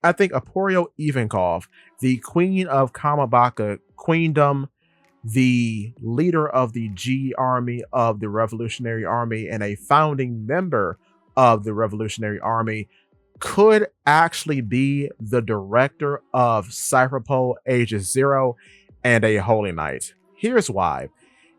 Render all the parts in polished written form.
I think Aporio Ivankov, the queen of Kamabaka Queendom, the leader of the G Army of the Revolutionary Army, and a founding member of the Revolutionary Army, could actually be the director of Cypherpole Aegis Zero and a Holy Knight. Here's why.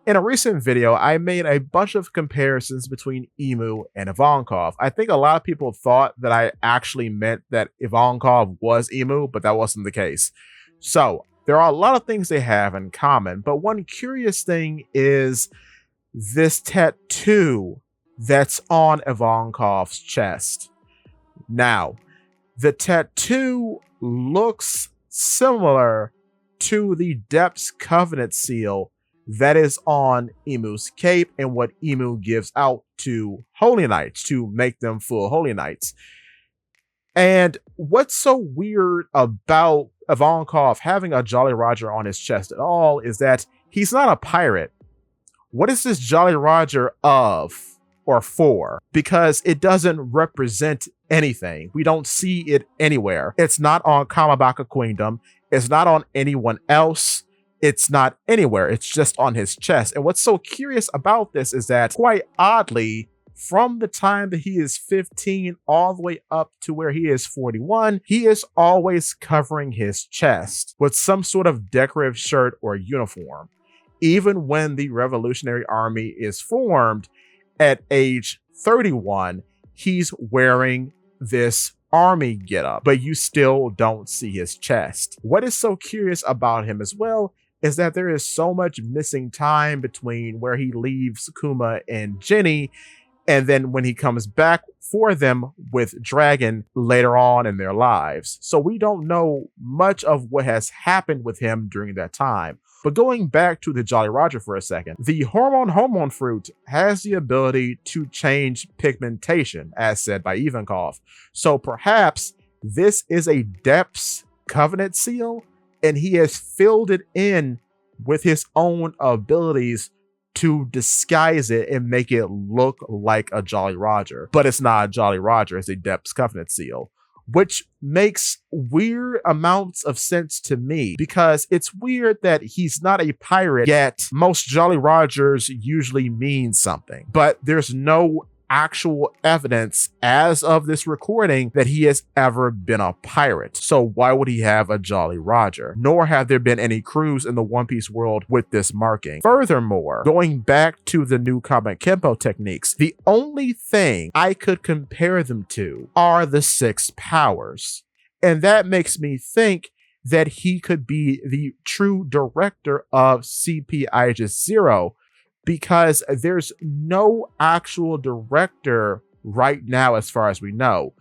In a recent video, I made a bunch of comparisons between IMU and Ivankov. I think a lot of people thought that I actually meant that Ivankov was IMU, but that wasn't the case. So there are a lot of things they have in common, but one curious thing is this tattoo that's on Ivankov's chest. Now, the tattoo looks similar to the Depths Covenant seal that is on IMU's cape and what IMU gives out to Holy Knights to make them full Holy Knights. And what's so weird about Ivankov having a Jolly Roger on his chest at all is that he's not a pirate. What is this Jolly Roger of or for? Because it doesn't represent anything. We don't see it anywhere. It's not on Kamabaka Queendom. It's not on anyone else. It's not anywhere. It's just on his chest. And what's so curious about this is that, quite oddly, from the time that he is 15 all the way up to where he is 41, he is always covering his chest with some sort of decorative shirt or uniform. Even when the Revolutionary Army is formed at age 31, he's wearing this army getup, but you still don't see his chest. What is so curious about him as well is that there is so much missing time between where he leaves Kuma and Jenny and then when he comes back for them with Dragon later on in their lives. So we don't know much of what has happened with him during that time. But going back to the Jolly Roger for a second, the hormone fruit has the ability to change pigmentation, as said by Ivankov. So perhaps this is a Depths Covenant seal, and he has filled it in with his own abilities to disguise it and make it look like a Jolly Roger. But it's not a Jolly Roger, it's a Depths Covenant seal, which makes weird amounts of sense to me, because it's weird that he's not a pirate, yet most Jolly Rogers usually mean something. But there's no actual evidence as of this recording that he has ever been a pirate. So why would he have a Jolly Roger? Nor have there been any crews in the One Piece world with this marking. Furthermore, going back to the new Kama Kenpo techniques, the only thing I could compare them to are the 6 powers. And that makes me think that he could be the true director of CP Aegis Zero, because there's no actual director right now as far as we know.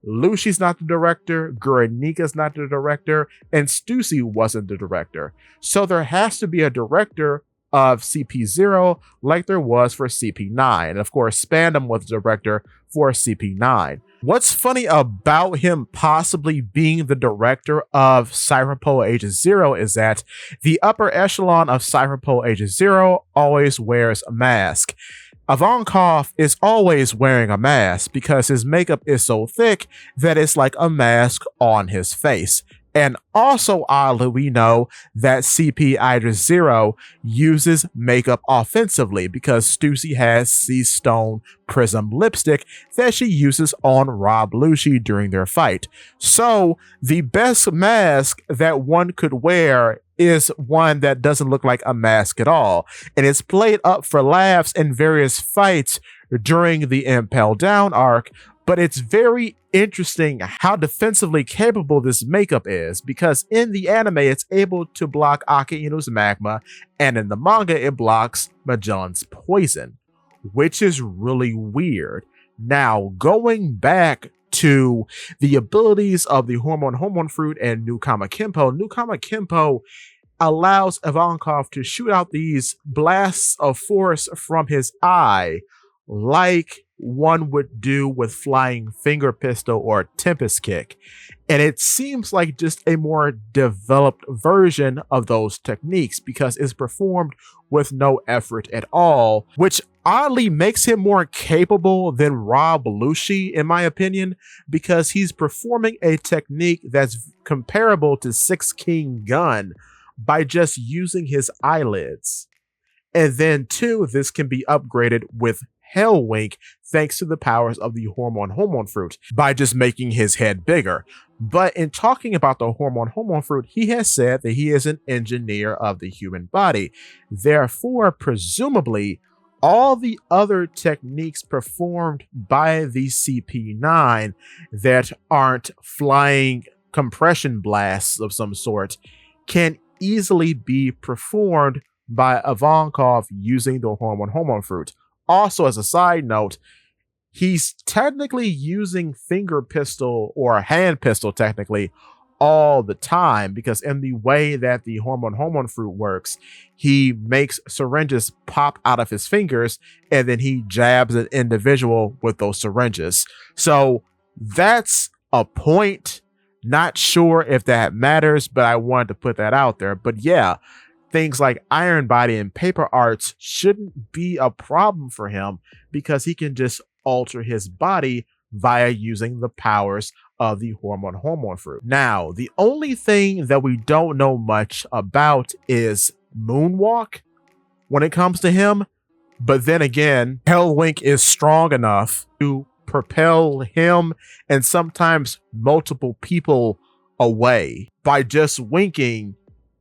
Lucci's not the director, Guernica's not the director, and Stussy wasn't the director. So there has to be a director of CP0 like there was for CP9. And of course, Spandam was the director for CP9. What's funny about him possibly being the director of Cypherpole Aegis Zero is that the upper echelon of Cypherpole Aegis Zero always wears a mask. Ivankov is always wearing a mask because his makeup is so thick that it's like a mask on his face. And also, oddly, we know that CP Aegis Zero uses makeup offensively because Stussy has Sea Stone Prism lipstick that she uses on Rob Lucci during their fight. So the best mask that one could wear is one that doesn't look like a mask at all. And it's played up for laughs in various fights during the Impel Down arc. But it's very interesting how defensively capable this makeup is, because in the anime, it's able to block Aki Inu's magma, and in the manga, it blocks Magellan's poison, which is really weird. Now, going back to the abilities of the hormone fruit and New Kama Kenpo allows Ivankov to shoot out these blasts of force from his eye like one would do with flying finger pistol or tempest kick. And it seems like just a more developed version of those techniques because it's performed with no effort at all, which oddly makes him more capable than Rob Lucci, in my opinion, because he's performing a technique that's comparable to Six King Gun by just using his eyelids. And then, two, this can be upgraded with Hell Wink thanks to the powers of the hormone fruit by just making his head bigger. But in talking about the hormone fruit, he has said that he is an engineer of the human body. Therefore, presumably, all the other techniques performed by the CP9 that aren't flying compression blasts of some sort can easily be performed by Ivankov using the hormone fruit. Also, as a side note, he's technically using finger pistol or hand pistol technically all the time because in the way that the hormone fruit works, he makes syringes pop out of his fingers and then he jabs an individual with those syringes. So that's a point. Not sure if that matters, but I wanted to put that out there. But yeah, things like Iron Body and Paper Arts shouldn't be a problem for him because he can just alter his body via using the powers of the hormone fruit. Now, the only thing that we don't know much about is Moonwalk when it comes to him. But then again, Hellwink is strong enough to propel him and sometimes multiple people away. By just winking,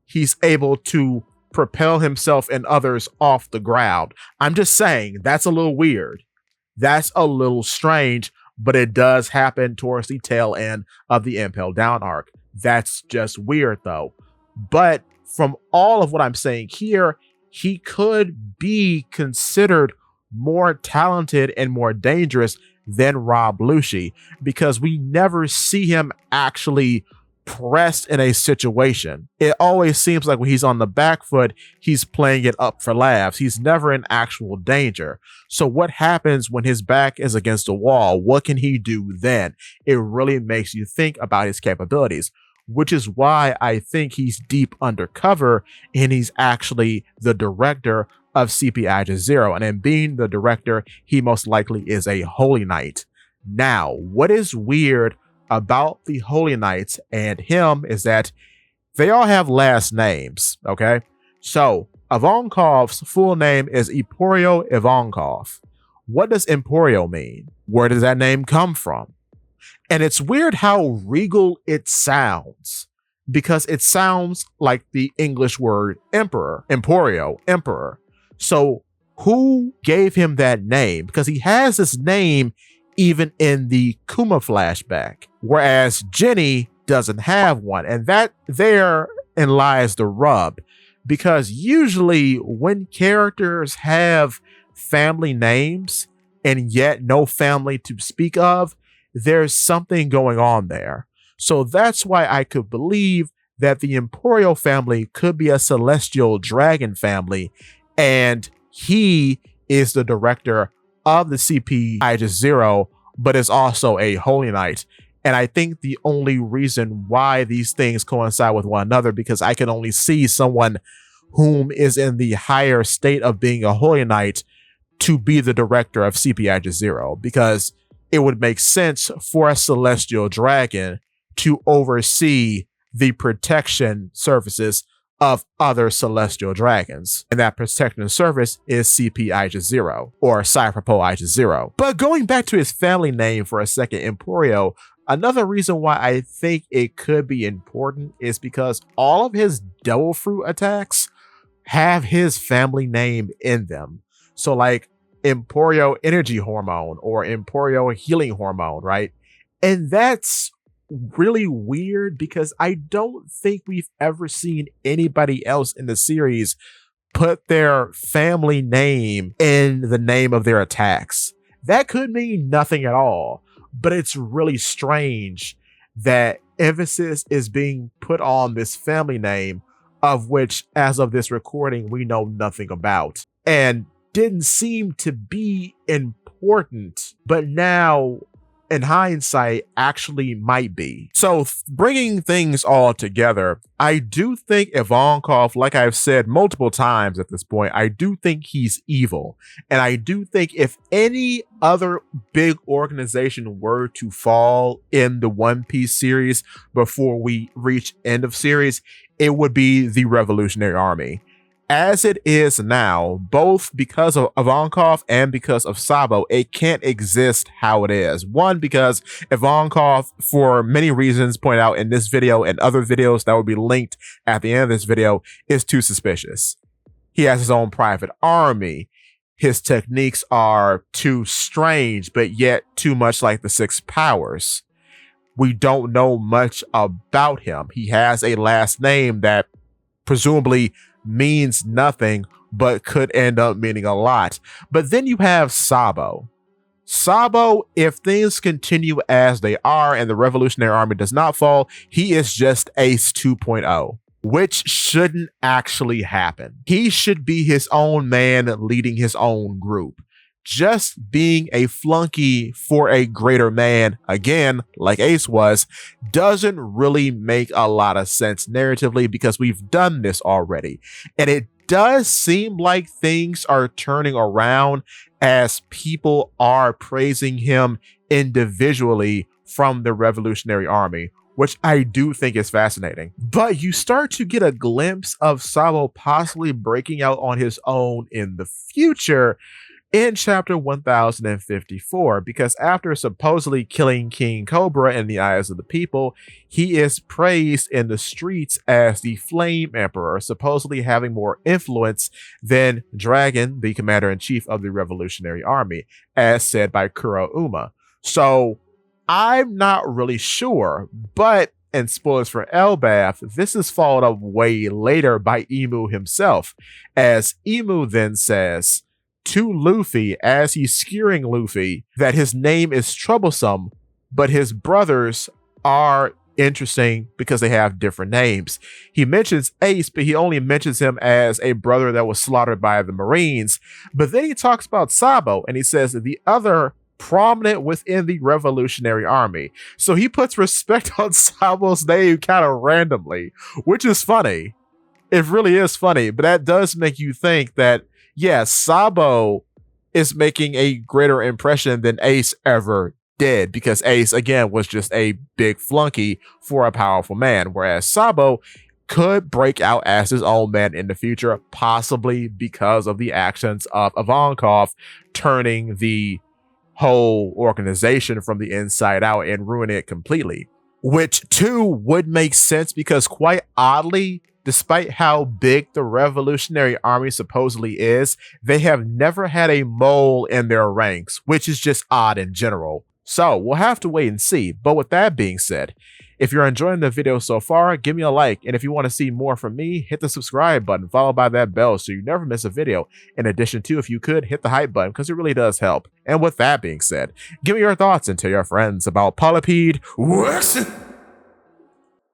he's able to propel himself and others off the ground. I'm just saying, that's a little weird. That's a little strange, but it does happen towards the tail end of the Impel Down arc. That's just weird though. But from all of what I'm saying here, he could be considered more talented and more dangerous than Rob Lucci because we never see him actually pressed in a situation. It always seems like when he's on the back foot, he's playing it up for laughs. He's never in actual danger. So what happens when his back is against a wall? What can he do then? It really makes you think about his capabilities, which is why I think he's deep undercover and he's actually the director of CP-0. And in being the director, he most likely is a Holy Knight. Now, what is weird about the Holy Knights and him is that they all have last names, okay? So, Ivankov's full name is Emporio Ivankov. What does Emporio mean? Where does that name come from? And it's weird how regal it sounds because it sounds like the English word emperor, Emporio, emperor. So, who gave him that name? Because he has this name even in the Kuma flashback, whereas Jenny doesn't have one. And that therein lies the rub, because usually when characters have family names and yet no family to speak of, there's something going on there. So that's why I could believe that the Emporio family could be a celestial dragon family, and he is the director of the CP-0, but is also a Holy Knight. And I think the only reason why these things coincide with one another, because I can only see someone whom is in the higher state of being a Holy Knight to be the director of CP-0, because it would make sense for a celestial dragon to oversee the protection services of other celestial dragons. And that protection service is CP-0 or Cypherpole-0. But going back to his family name for a second, Emporio, another reason why I think it could be important is because all of his Devil Fruit attacks have his family name in them. So like Emporio Energy Hormone or Emporio Healing Hormone, right? And that's really weird because I don't think we've ever seen anybody else in the series put their family name in the name of their attacks. That could mean nothing at all, but it's really strange that emphasis is being put on this family name, of which, as of this recording, we know nothing about. And didn't seem to be important, but now in hindsight actually might be. So bringing things all together, I do think Ivankov, like I've said multiple times at this point, I do think he's evil. And I do think if any other big organization were to fall in the One Piece series before we reach end of series, it would be the Revolutionary Army. As it is now, both because of Ivankov and because of Sabo, it can't exist how it is. One, because Ivankov, for many reasons pointed out in this video and other videos that will be linked at the end of this video, is too suspicious. He has his own private army. His techniques are too strange, but yet too much like the Six Powers. We don't know much about him. He has a last name that presumably means nothing, but could end up meaning a lot. But then you have Sabo. Sabo, if things continue as they are and the Revolutionary Army does not fall, he is just Ace 2.0, which shouldn't actually happen. He should be his own man leading his own group. Just being a flunky for a greater man, again, like Ace was, doesn't really make a lot of sense narratively because we've done this already. And it does seem like things are turning around as people are praising him individually from the Revolutionary Army, which I do think is fascinating. But you start to get a glimpse of Sabo possibly breaking out on his own in the future in chapter 1054, because after supposedly killing King Cobra in the eyes of the people, he is praised in the streets as the Flame Emperor, supposedly having more influence than Dragon, the commander-in-chief of the Revolutionary Army, as said by Kuro Uma. So I'm not really sure, but, and spoilers for Elbaf, this is followed up way later by IMU himself, as IMU then says to Luffy as he's skewering Luffy that his name is troublesome, but his brothers are interesting because they have different names. He mentions Ace, but he only mentions him as a brother that was slaughtered by the Marines. But then he talks about Sabo and he says the other prominent within the Revolutionary Army. So he puts respect on Sabo's name kind of randomly, which is funny. It really is funny, but that does make you think that yeah, Sabo is making a greater impression than Ace ever did, because Ace, again, was just a big flunky for a powerful man, whereas Sabo could break out as his own man in the future, possibly because of the actions of Ivankov turning the whole organization from the inside out and ruining it completely. Which, too, would make sense because, quite oddly, despite how big the Revolutionary Army supposedly is, they have never had a mole in their ranks, which is just odd in general. So we'll have to wait and see. But with that being said, if you're enjoying the video so far, give me a like. And if you want to see more from me, hit the subscribe button, followed by that bell so you never miss a video. In addition to, if you could, hit the hype button because it really does help. And with that being said, give me your thoughts and tell your friends about Polypede Works.